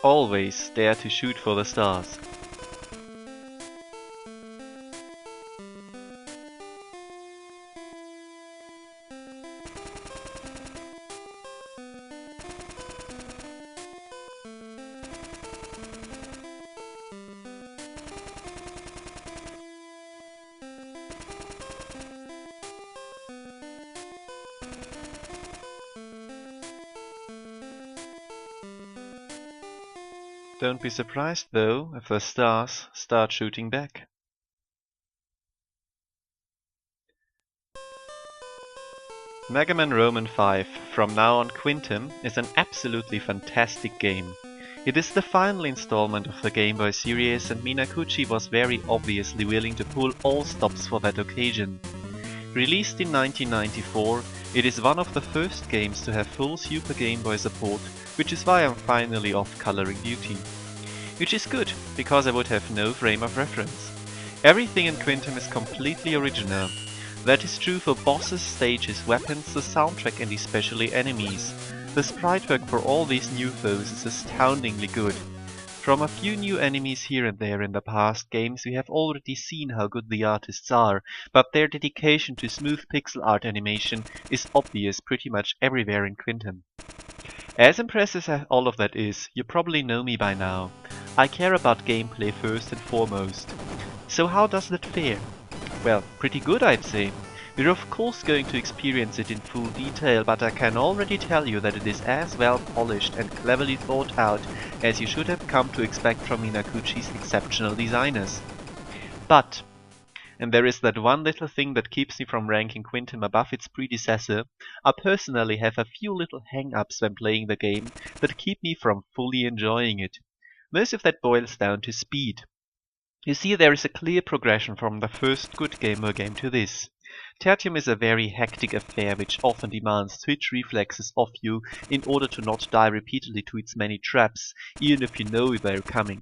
Always dare to shoot for the stars. Don't be surprised though if the stars start shooting back. Mega Man Roman 5 From Now On Quintum is an absolutely fantastic game. It is the final installment of the Game Boy series, and Minakuchi was very obviously willing to pull all stops for that occasion. Released in 1994, it is one of the first games to have full Super Game Boy support, which is why I'm finally off coloring duty. Which is good, because I would have no frame of reference. Everything in Quintum is completely original. That is true for bosses, stages, weapons, the soundtrack and especially enemies. The sprite work for all these new foes is astoundingly good. From a few new enemies here and there in the past games we have already seen how good the artists are, but their dedication to smooth pixel art animation is obvious pretty much everywhere in Quintum. As impressive as all of that is, you probably know me by now. I care about gameplay first and foremost. So how does that fare? Well, pretty good I'd say. We're of course going to experience it in full detail, but I can already tell you that it is as well polished and cleverly thought out as you should have come to expect from Minakuchi's exceptional designers. But, and there is that one little thing that keeps me from ranking Quintum above its predecessor, I personally have a few little hang-ups when playing the game that keep me from fully enjoying it. Most of that boils down to speed. You see, there is a clear progression from the first good Game Boy game to this. Tertium is a very hectic affair which often demands twitch reflexes of you in order to not die repeatedly to its many traps, even if you know they're coming.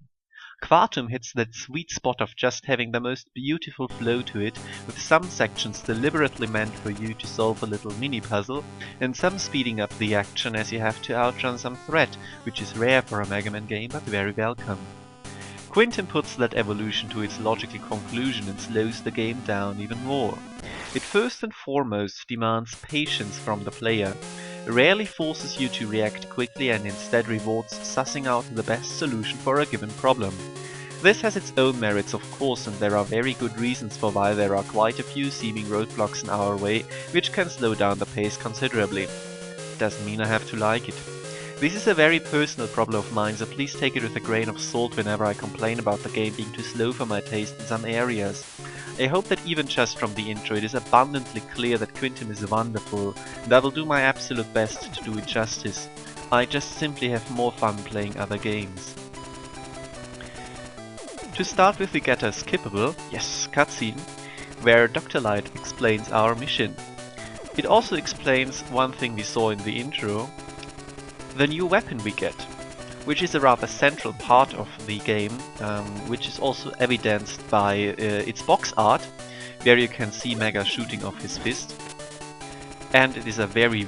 Quartum hits that sweet spot of just having the most beautiful flow to it, with some sections deliberately meant for you to solve a little mini-puzzle, and some speeding up the action as you have to outrun some threat, which is rare for a Mega Man game but very welcome. Quintum puts that evolution to its logical conclusion and slows the game down even more. It first and foremost demands patience from the player, rarely forces you to react quickly and instead rewards sussing out the best solution for a given problem. This has its own merits of course, and there are very good reasons for why there are quite a few seeming roadblocks in our way which can slow down the pace considerably. Doesn't mean I have to like it. This is a very personal problem of mine, so please take it with a grain of salt whenever I complain about the game being too slow for my taste in some areas. I hope that even just from the intro it is abundantly clear that Quintum is wonderful, and I will do my absolute best to do it justice. I just simply have more fun playing other games. To start with, we get a skippable, yes, cutscene, where Dr. Light explains our mission. It also explains one thing we saw in the intro, the new weapon we get, which is a rather central part of the game, which is also evidenced by its box art, where you can see Mega shooting off his fist. And it is a very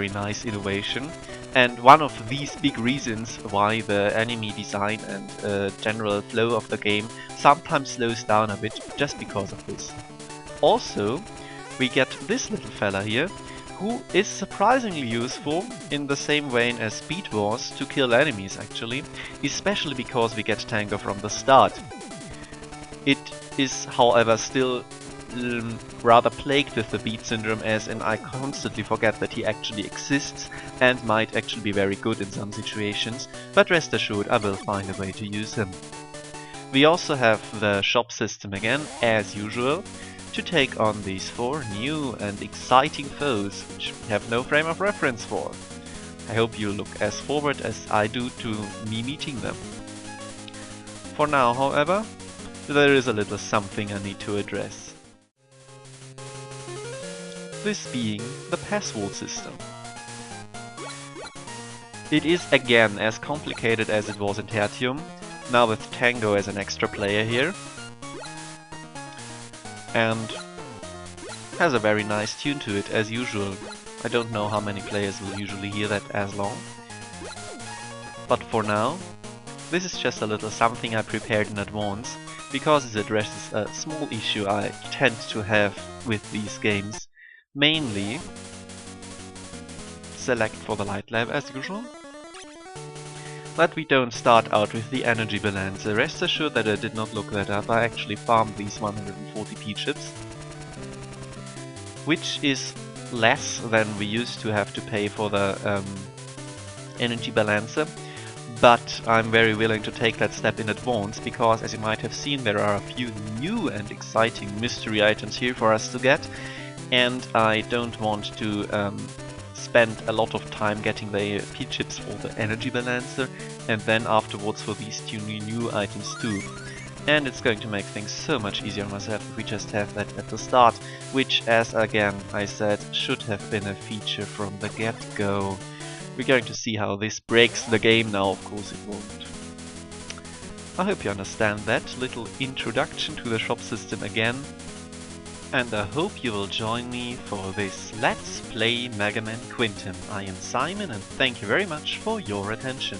nice innovation, and one of these big reasons why the enemy design and general flow of the game sometimes slows down a bit just because of this. Also, we get this little fella here, who is surprisingly useful in the same vein as Speed Wars to kill enemies actually, especially because we get Tango from the start. It is however still rather plagued with the Beat syndrome, as in I constantly forget that he actually exists and might actually be very good in some situations, but rest assured I will find a way to use him. We also have the shop system again, as usual, to take on these four new and exciting foes, which we have no frame of reference for. I hope you look as forward as I do to me meeting them. For now, however, there is a little something I need to address. This being the password system. It is again as complicated as it was in Tertium, now with Tango as an extra player here, and has a very nice tune to it as usual. I don't know how many players will usually hear that as long. But for now, this is just a little something I prepared in advance, because it addresses a small issue I tend to have with these games. Mainly, select for the light lab as usual. But we don't start out with the energy balance. Rest assured that I did not look that up. I actually farmed these 140 P-chips, which is less than we used to have to pay for the energy balancer. But I'm very willing to take that step in advance, because as you might have seen, there are a few new and exciting mystery items here for us to get, and I don't want to spend a lot of time getting the P-chips for the energy balancer and then afterwards for these two new items too. And it's going to make things so much easier on myself if we just have that at the start, which, as again I said, should have been a feature from the get-go. We're going to see how this breaks the game now, of course it won't. I hope you understand that little introduction to the shop system again. And I hope you will join me for this Let's Play Mega Man Quintum. I am Simon and thank you very much for your attention.